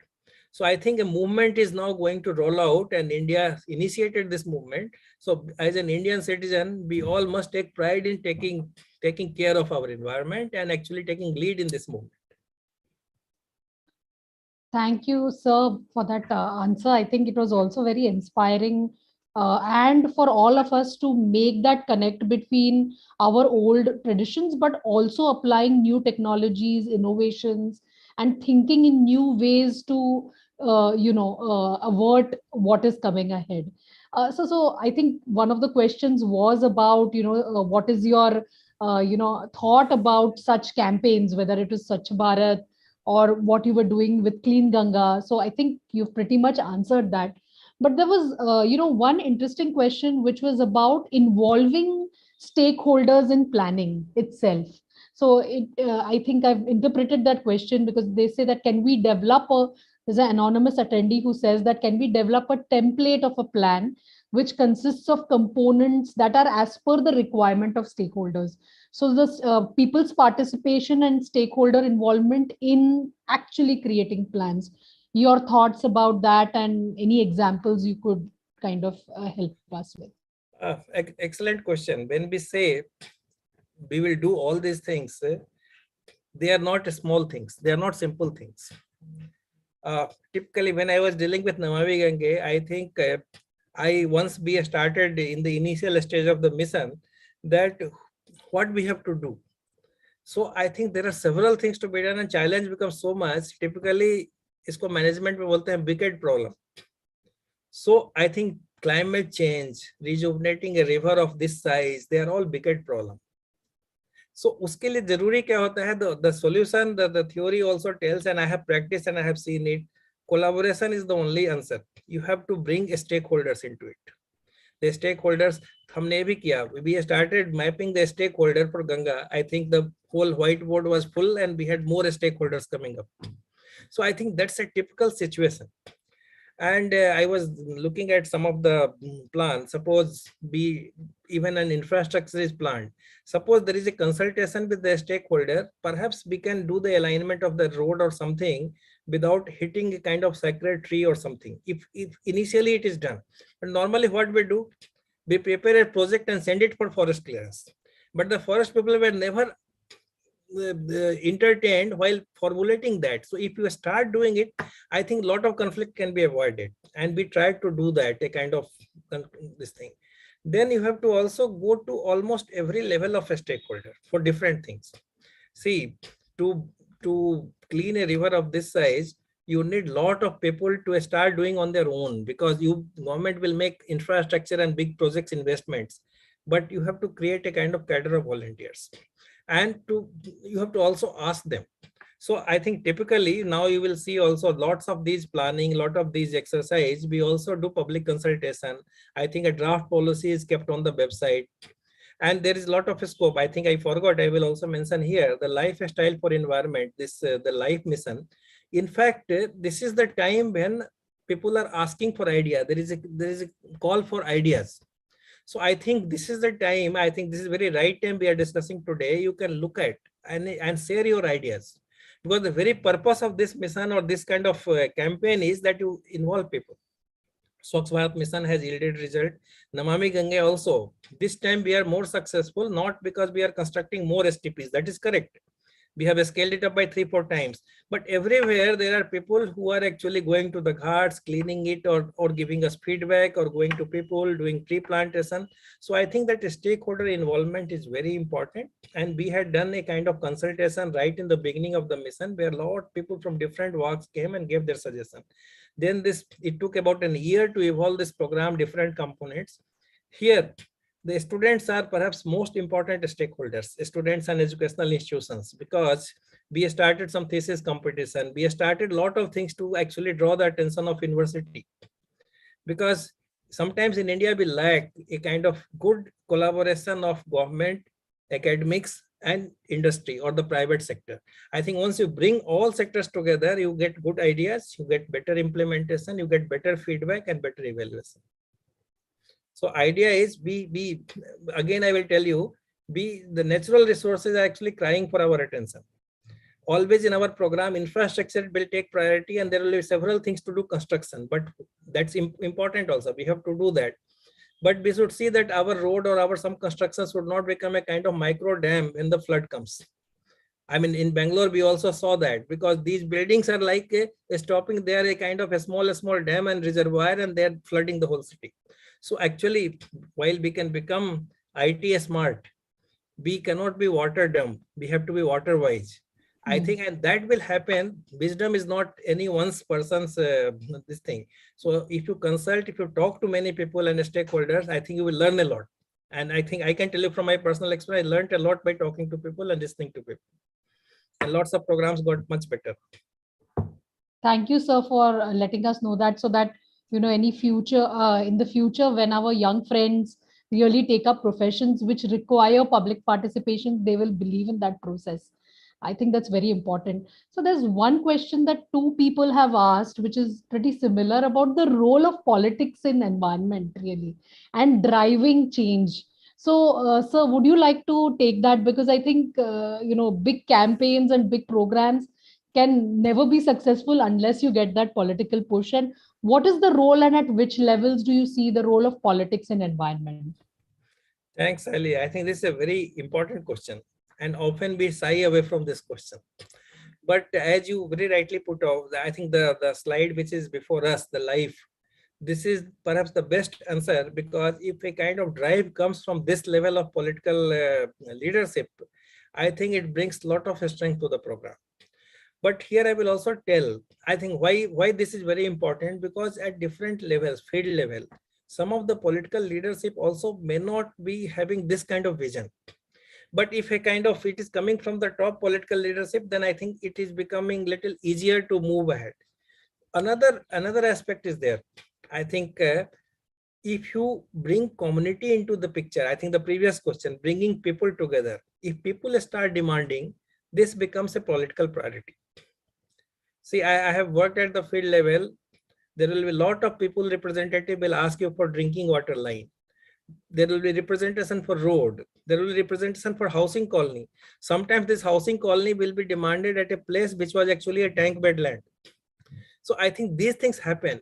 C: So I think a movement is now going to roll out and India initiated this movement. So as an Indian citizen, we all must take pride in taking care of our environment and actually taking lead in this movement.
B: Thank you, sir, for that answer. I think it was also very inspiring and for all of us to make that connect between our old traditions, but also applying new technologies, innovations, and thinking in new ways to, avert what is coming ahead. So I think one of the questions was about, what is your, thought about such campaigns, whether it is Swachh Bharat, or what you were doing with Clean Ganga. So I think you've pretty much answered that. But there was, one interesting question, which was about involving stakeholders in planning itself. So I think I've interpreted that question because they say that can we develop there's an anonymous attendee who says that can we develop a template of a plan which consists of components that are as per the requirement of stakeholders. So this people's participation and stakeholder involvement in actually creating plans. Your thoughts about that and any examples you could kind of help us with.
C: Excellent question. When we say we will do all these things, they are not small things. They are not simple things. Typically, when I was dealing with Namami Gange, I think once we started in the initial stage of the mission, that what we have to do. So I think there are several things to be done, and challenge becomes so much. Typically, isko management में बोलते हैं wicked problem. So I think climate change, rejuvenating a river of this size, they are all wicked problem. So उसके लिए जरूरी क्या होता है? The solution, the theory also tells, and I have practiced and I have seen it. Collaboration is the only answer. You have to bring stakeholders into it. The stakeholders, हमने भी किया. We started mapping the stakeholder for Ganga. I think the whole whiteboard was full, and we had more stakeholders coming up. So I think that's a typical situation. And I was looking at some of the plans. Suppose even an infrastructure is planned. Suppose there is a consultation with the stakeholder, perhaps we can do the alignment of the road or something without hitting a kind of sacred tree or something. If initially it is done. But normally what we do, we prepare a project and send it for forest clearance. But the forest people were never entertained while formulating that. So if you start doing it, I think a lot of conflict can be avoided, and we tried to do that, a kind of this thing. Then you have to also go to almost every level of a stakeholder for different things. See, to clean a river of this size, you need a lot of people to start doing on their own, because government will make infrastructure and big projects investments, but you have to create a kind of cadre of volunteers. And you have to also ask them. So I think typically now you will see also lots of these planning, lot of these exercise. We also do public consultation. I think a draft policy is kept on the website, and there is a lot of scope. I think I forgot, I will also mention here the lifestyle for environment, this the life mission. In fact, this is the time when people are asking for idea. There is a call for ideas. So I think this is the time, I think this is very right time we are discussing today. You can look at and share your ideas, because the very purpose of this mission or this kind of campaign is that you involve people. Swachh Bharat mission has yielded result. Namami Gange also. This time we are more successful, not because we are constructing more STPs. That is correct. We have scaled it up by 3-4 times, but everywhere there are people who are actually going to the ghats, cleaning it, or giving us feedback, or going to people doing tree plantation. So I think that stakeholder involvement is very important, and we had done a kind of consultation right in the beginning of the mission, where a lot of people from different walks came and gave their suggestion. Then it took about a year to evolve this program, different components. Here the students are perhaps most important stakeholders, students and educational institutions, because we started some thesis competition. We started a lot of things to actually draw the attention of university, because sometimes in India we lack a kind of good collaboration of government, academics, and industry or the private sector. I think once you bring all sectors together, you get good ideas, you get better implementation, you get better feedback and better evaluation. So idea is again, I will tell you, the natural resources are actually crying for our attention. Always in our program, infrastructure will take priority, and there will be several things to do construction, but that's important also. We have to do that. But we should see that our road or some construction should not become a kind of micro dam when the flood comes. I mean, in Bangalore, we also saw that, because these buildings are like stopping there a kind of a small dam and reservoir, and they're flooding the whole city. So actually, while we can become IT smart, we cannot be water dumb. We have to be water wise. I think, and that will happen. Wisdom is not any one person's this thing. So if you consult, if you talk to many people and stakeholders, I think you will learn a lot. And I think I can tell you from my personal experience, I learned a lot by talking to people and listening to people. And lots of programs got much better.
B: Thank you, sir, for letting us know that, so that any future in the future, when our young friends really take up professions which require public participation, they will believe in that process. I think that's very important. So there's one question that two people have asked, which is pretty similar, about the role of politics in environment, really, and driving change. So, sir, would you like to take that? Because I think, big campaigns and big programs can never be successful unless you get that political push. And what is the role, and at which levels do you see the role of politics in environment?
C: Thanks, Ali. I think this is a very important question, and often we shy away from this question. But as you very rightly put out, I think the slide which is before us, the life, this is perhaps the best answer, because if a kind of drive comes from this level of political leadership, I think it brings a lot of strength to the program. But here I will also tell, I think why this is very important, because at different levels, field level, some of the political leadership also may not be having this kind of vision. But if a kind of it is coming from the top political leadership, then I think it is becoming little easier to move ahead. Another aspect is there. I think if you bring community into the picture, I think the previous question, bringing people together, if people start demanding, this becomes a political priority. See, I have worked at the field level. There will be a lot of people, representative will ask you for drinking water line. There will be representation for road. There will be representation for housing colony. Sometimes this housing colony will be demanded at a place which was actually a tank bed land. So I think these things happen.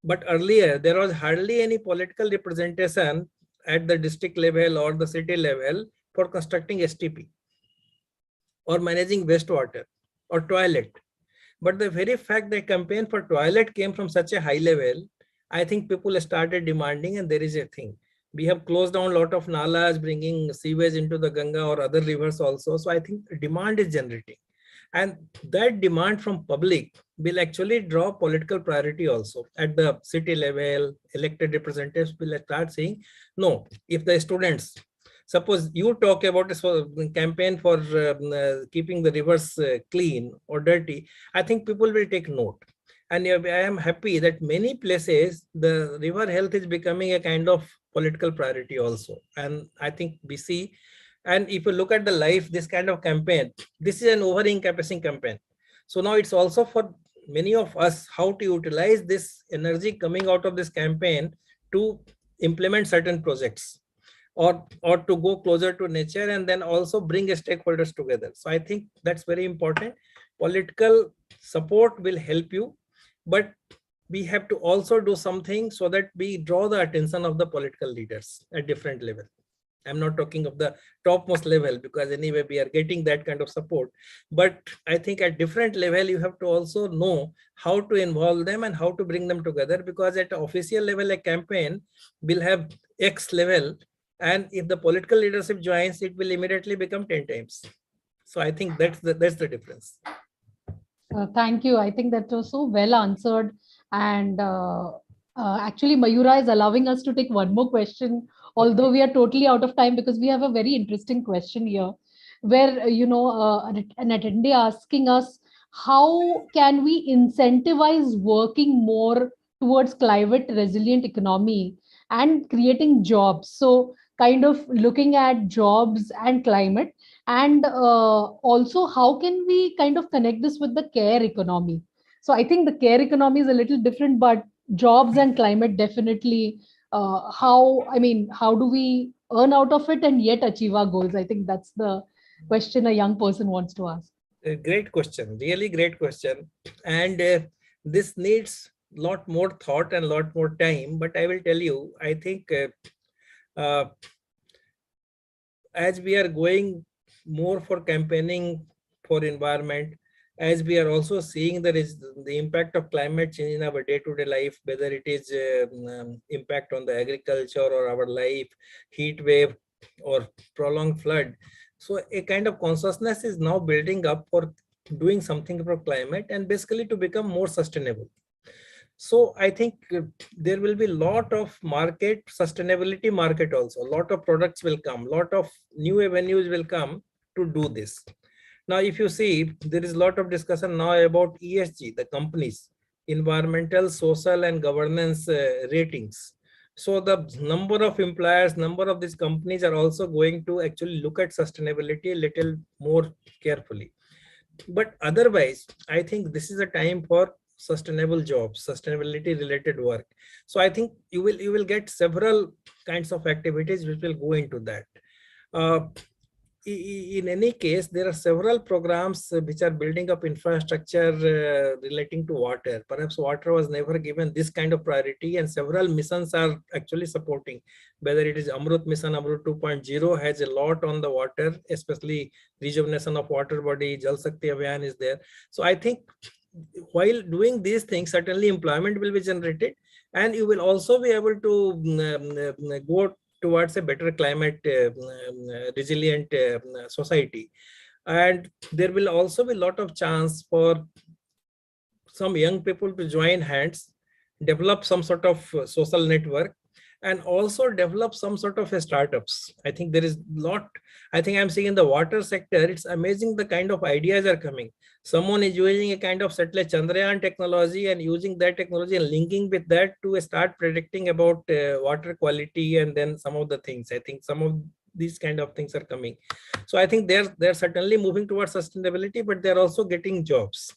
C: But earlier, there was hardly any political representation at the district level or the city level for constructing STP or managing wastewater or toilet. But the very fact that campaign for toilet came from such a high level, I think people started demanding, and there is a thing. We have closed down a lot of nalas, bringing sewage into the Ganga or other rivers also. So I think demand is generating. And that demand from public will actually draw political priority also. At the city level, elected representatives will start saying, no, if the students, suppose you talk about a campaign for keeping the rivers clean or dirty, I think people will take note. And I am happy that many places, the river health is becoming a kind of political priority also. And I think we see, and if you look at the life, this kind of campaign, this is an over-encompassing campaign. So now it's also for many of us how to utilize this energy coming out of this campaign to implement certain projects or to go closer to nature, and then also bring stakeholders together. So I think that's very important. Political support will help you, but we have to also do something so that we draw the attention of the political leaders at different level. I'm not talking of the topmost level, because anyway, we are getting that kind of support. But I think at different level, you have to also know how to involve them and how to bring them together, because at official level, a campaign will have X level. And if the political leadership joins, it will immediately become 10 times. So I think that's the difference.
B: Thank you. I think that was so well answered. And actually, Mayura is allowing us to take one more question, although we are totally out of time, because we have a very interesting question here, where an attendee asking us, how can we incentivize working more towards climate resilient economy and creating jobs? So kind of looking at jobs and climate, and also how can we kind of connect this with the care economy? So I think the care economy is a little different, but jobs and climate definitely, how do we earn out of it and yet achieve our goals? I think that's the question a young person wants to ask.
C: A great question, really great question. And this needs a lot more thought and a lot more time, but I will tell you, I think as we are going more for campaigning for environment, as we are also seeing there is the impact of climate change in our day-to-day life, whether it is impact on the agriculture or our life, heat wave or prolonged flood. So a kind of consciousness is now building up for doing something for climate and basically to become more sustainable. So I think there will be a lot of market, sustainability market also, a lot of products will come, a lot of new avenues will come to do this. Now, if you see, there is a lot of discussion now about ESG, the companies, environmental, social, and governance ratings. So the number of employers, number of these companies are also going to actually look at sustainability a little more carefully. But otherwise, I think this is a time for sustainable jobs, sustainability related work. So I think you will get several kinds of activities which will go into that. In any case, there are several programs which are building up infrastructure relating to water. Perhaps water was never given this kind of priority, and several missions are actually supporting, whether it is Amrut Mission, Amrut 2.0 has a lot on the water, especially rejuvenation of water body, Jal Shakti Abhiyan is there. So I think while doing these things, certainly employment will be generated. and you will also be able to go towards a better climate resilient society. And there will also be a lot of chance for some young people to join hands, develop some sort of social network, and also develop some sort of a startups. I think there is a lot. I think I'm seeing in the water sector, it's amazing the kind of ideas are coming. Someone is using a kind of satellite Chandrayaan technology and using that technology and linking with that to start predicting about water quality and then some of the things. I think some of these kind of things are coming. So I think they're certainly moving towards sustainability, but they're also getting jobs.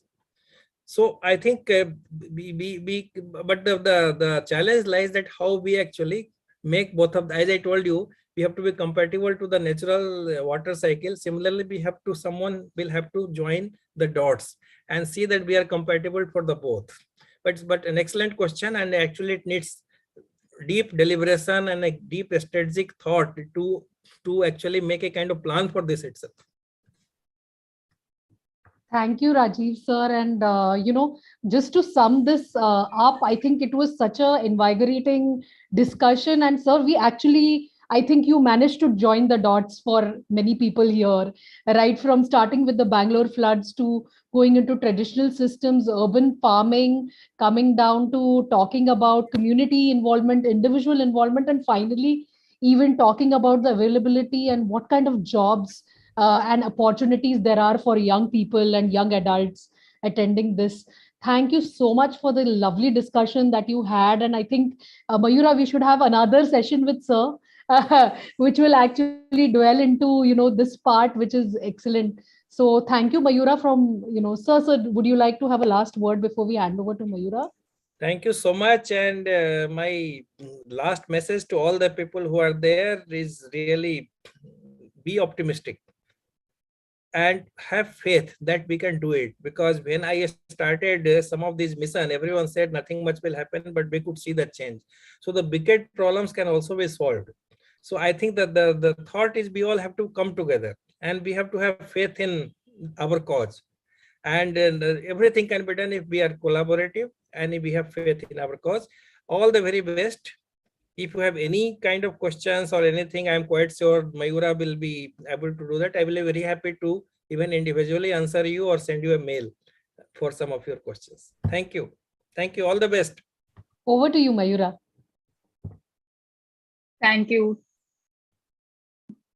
C: So I think but the challenge lies that how we actually make both of the, as I told you, we have to be compatible to the natural water cycle. Similarly, someone will have to join the dots and see that we are compatible for the both. But an excellent question, and actually it needs deep deliberation and a deep strategic thought to actually make a kind of plan for this itself.
B: Thank you, Rajiv sir. And just to sum this up, I think it was such a invigorating discussion. And sir, I think you managed to join the dots for many people here, right from starting with the Bangalore floods to going into traditional systems, urban farming, coming down to talking about community involvement, individual involvement, and finally even talking about the availability and what kind of jobs and opportunities there are for young people and young adults attending this. Thank you so much for the lovely discussion that you had. And I think, Mayura, we should have another session with Sir, which will actually dwell into, this part, which is excellent. So thank you, Mayura, from, Sir, would you like to have a last word before we hand over to Mayura?
C: Thank you so much. And my last message to all the people who are there is really be optimistic and have faith that we can do it. Because when I started some of these mission, everyone said nothing much will happen, but we could see the change. So the biggest problems can also be solved. So I think that the thought is we all have to come together and we have to have faith in our cause. And everything can be done if we are collaborative and if we have faith in our cause. All the very best. If you have any kind of questions or anything, I'm quite sure Mayura will be able to do that. I will be very happy to even individually answer you or send you a mail for some of your questions. Thank you. Thank you. All the best.
B: Over to you, Mayura.
A: Thank you.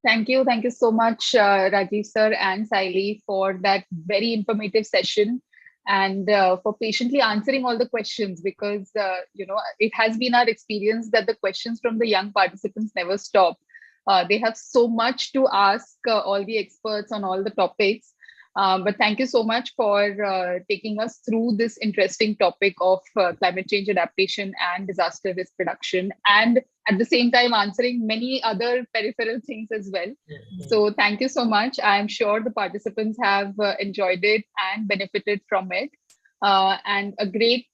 A: Thank you. Thank you so much, Rajiv sir and Saili, for that very informative session and for patiently answering all the questions, because it has been our experience that the questions from the young participants never stop. They have so much to ask all the experts on all the topics. But thank you so much for taking us through this interesting topic of climate change adaptation and disaster risk reduction, and at the same time answering many other peripheral things as well. Mm-hmm. So thank you so much. I'm sure the participants have enjoyed it and benefited from it. And a great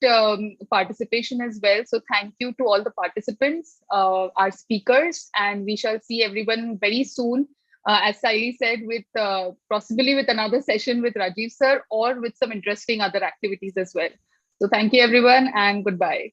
A: participation as well. So thank you to all the participants, our speakers, and we shall see everyone very soon. As Saili said, with possibly with another session with Rajiv sir or with some interesting other activities as well. So thank you everyone and goodbye.